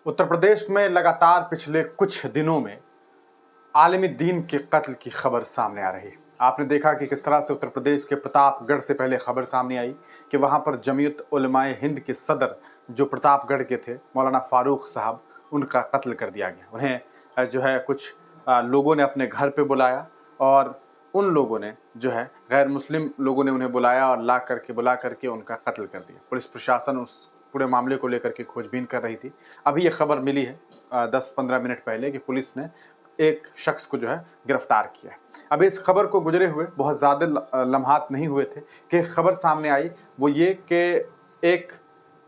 उत्तर प्रदेश में लगातार पिछले कुछ दिनों में आलिम दीन के कत्ल की खबर सामने आ रही है। आपने देखा कि किस तरह से उत्तर प्रदेश के प्रतापगढ़ से पहले खबर सामने आई कि वहाँ पर जमीयत उलमाए हिंद के सदर जो प्रतापगढ़ के थे मौलाना फारूक साहब, उनका कत्ल कर दिया गया। उन्हें जो है कुछ लोगों ने अपने घर पे बुलाया और उन लोगों ने जो है गैर मुस्लिम लोगों ने उन्हें बुलाया और बुला करके उनका कत्ल कर दिया। पुलिस प्रशासन उस पूरे मामले को लेकर के खोजबीन कर रही थी। अभी ये खबर मिली है 10-15 मिनट पहले कि पुलिस ने एक शख्स को जो है गिरफ्तार किया है। अब इस खबर को गुजरे हुए बहुत ज़्यादा लम्हात नहीं हुए थे कि खबर सामने आई, वो ये कि एक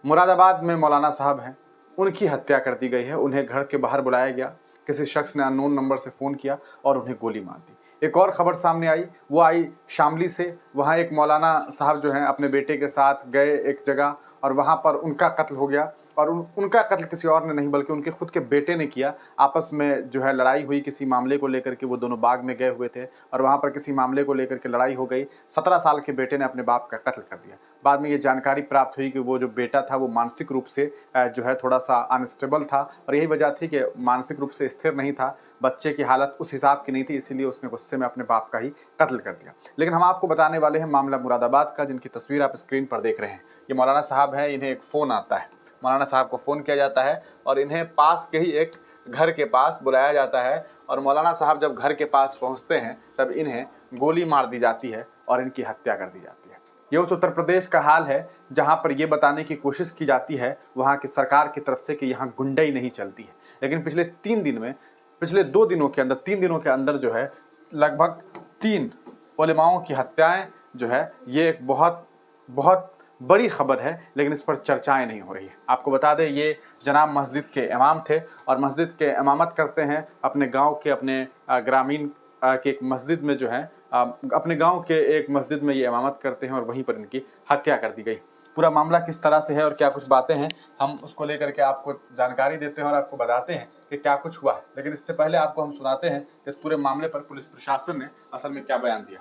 मुरादाबाद में मौलाना साहब हैं, उनकी हत्या कर दी गई है। उन्हें घर के बाहर बुलाया गया, किसी शख्स ने अननोन नंबर से फ़ोन किया और उन्हें गोली मार दी। एक और ख़बर सामने आई, वो आई शामली से। वहाँ एक मौलाना साहब जो हैं अपने बेटे के साथ गए एक जगह और वहाँ पर उनका कत्ल हो गया। और उनका कत्ल किसी और ने नहीं बल्कि उनके खुद के बेटे ने किया। आपस में जो है लड़ाई हुई किसी मामले को लेकर के, वो दोनों बाग में गए हुए थे और वहाँ पर किसी मामले को लेकर के लड़ाई हो गई। 17 साल के बेटे ने अपने बाप का कत्ल कर दिया। बाद में ये जानकारी प्राप्त हुई कि वो जो बेटा था वो मानसिक रूप से जो है थोड़ा सा अनस्टेबल था और यही वजह थी कि मानसिक रूप से स्थिर नहीं था, बच्चे की हालत उस हिसाब की नहीं थी, इसीलिए उसने गुस्से में अपने बाप का ही कत्ल कर दिया। लेकिन हम आपको बताने वाले हैं मामला मुरादाबाद का, जिनकी तस्वीर आप स्क्रीन पर देख रहे हैं। ये मौलाना साहब हैं, इन्हें एक फ़ोन आता है, मौलाना साहब को फ़ोन किया जाता है और इन्हें पास के ही एक घर के पास बुलाया जाता है और मौलाना साहब जब घर के पास पहुंचते हैं तब इन्हें गोली मार दी जाती है और इनकी हत्या कर दी जाती है। ये उस उत्तर प्रदेश का हाल है जहां पर ये बताने की कोशिश की जाती है वहां की सरकार की तरफ से कि यहाँ गुंडाई नहीं चलती है, लेकिन पिछले 2 दिनों के अंदर 3 दिनों के अंदर जो है लगभग 3 उलेमाओं की हत्याएं जो है ये एक बहुत बहुत बड़ी खबर है, लेकिन इस पर चर्चाएं नहीं हो रही है। आपको बता दें, ये जनाब मस्जिद के इमाम थे और मस्जिद के इमामत करते हैं अपने गांव के, अपने ग्रामीण के एक मस्जिद में जो है अपने गांव के एक मस्जिद में ये इमामत करते हैं और वहीं पर इनकी हत्या कर दी गई। पूरा मामला किस तरह से है और क्या कुछ बातें हैं, हम उसको लेकर के आपको जानकारी देते हैं और आपको बताते हैं कि क्या कुछ हुआ है। लेकिन इससे पहले आपको हम सुनाते हैं इस पूरे मामले पर पुलिस प्रशासन ने असल में क्या बयान दिया।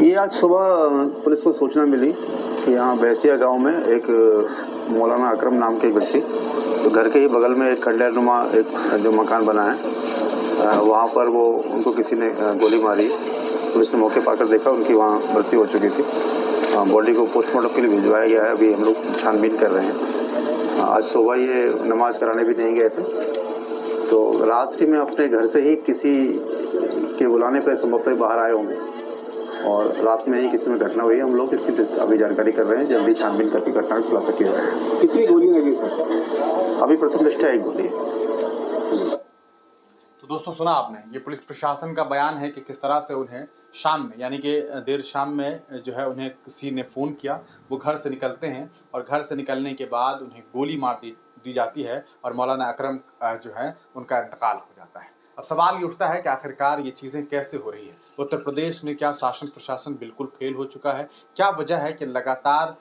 ये आज सुबह पुलिस को सूचना मिली कि यहाँ भैंसिया गांव में एक मौलाना अकरम नाम के एक व्यक्ति, तो घर के ही बगल में एक खंडहरनुमा एक जो मकान बना है वहाँ पर वो उनको किसी ने गोली मारी। पुलिस ने मौके पाकर देखा, उनकी वहाँ मृत्यु हो चुकी थी। बॉडी को पोस्टमार्टम के लिए भिजवाया गया है, अभी हम लोग छानबीन कर रहे हैं। आज सुबह ये नमाज कराने भी नहीं गए थे, तो रात्रि में अपने घर से ही किसी के बुलाने पर संभवतः बाहर आए होंगे और रात में ही किसी में घटना हुई है। हम लोग इसकी अभी जानकारी कर रहे हैं, जल्दी छानबीन करके घटना का खुलासा किया जाएगा। कितनी गोली लगी सर? अभी प्रथम दृष्टया एक गोली है। तो दोस्तों सुना आपने, ये पुलिस प्रशासन का बयान है कि किस तरह से उन्हें शाम में, यानी कि देर शाम में जो है उन्हें किसी ने फ़ोन किया। वो घर से निकलते हैं और घर से निकलने के बाद उन्हें गोली मार दी जाती है और मौलाना अकरम जो है उनका इंतकाल हो जाता है। अब सवाल ये उठता है कि आखिरकार ये चीज़ें कैसे हो रही है। उत्तर प्रदेश में क्या शासन प्रशासन बिल्कुल फेल हो चुका है? क्या वजह है कि लगातार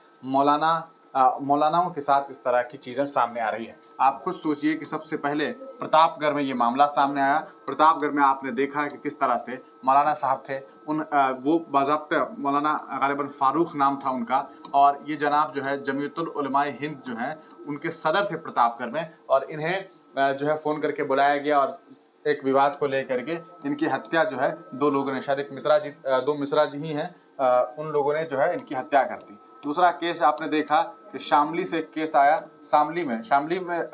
मौलानाओं के साथ इस तरह की चीज़ें सामने आ रही है? आप खुद सोचिए कि सबसे पहले प्रतापगढ़ में ये मामला सामने आया। प्रतापगढ़ में आपने देखा है कि किस तरह से मौलाना साहब थे, वो बाज़ाब्ता मौलाना गालिबन फारूक नाम था उनका, और ये जनाब जो है जमीयतुल उलमाए हिंद जो है उनके सदर थे प्रतापगढ़ में, और इन्हें जो है फ़ोन करके बुलाया गया और एक विवाद को लेकर के इनकी हत्या जो है 2 लोगों ने, शायद एक दो मिश्रा जी ही हैं, उन लोगों ने जो है इनकी हत्या कर दी। दूसरा केस आपने देखा कि शामली से केस आया, शामली में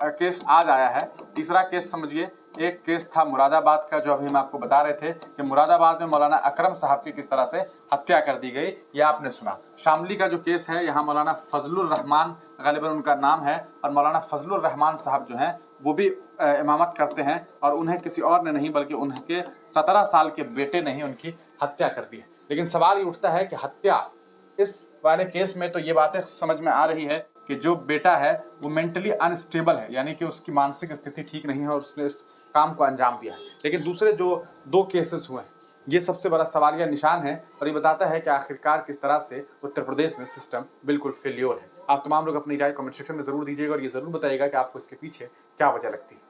केस आज आया है। तीसरा केस समझिए, एक केस था मुरादाबाद का जो अभी हम आपको बता रहे थे कि मुरादाबाद में मौलाना अकरम साहब की किस तरह से हत्या कर दी गई, यह आपने सुना। शामली का जो केस है, यहाँ मौलाना फजलुर रहमान गालिबन उनका नाम है, और मौलाना फजलुर रहमान साहब जो हैं वो भी इमामत करते हैं और उन्हें किसी और ने नहीं बल्कि उनके 17 साल के बेटे ने ही उनकी हत्या कर दी है। लेकिन सवाल ये उठता है कि हत्या इस वाले केस में तो ये बातें समझ में आ रही है कि जो बेटा है वो मेंटली अनस्टेबल है, यानी कि उसकी मानसिक स्थिति ठीक नहीं है और उसने इस काम को अंजाम दिया है। लेकिन दूसरे जो 2 केसेस हुए हैं, ये सबसे बड़ा सवालिया निशान है और ये बताता है कि आखिरकार किस तरह से उत्तर प्रदेश में सिस्टम बिल्कुल फेल्योर है। आप तमाम लोग अपनी राय कमेंट सेक्शन में ज़रूर दीजिएगा और ये ज़रूर बताइएगा कि आपको इसके पीछे क्या वजह लगती है।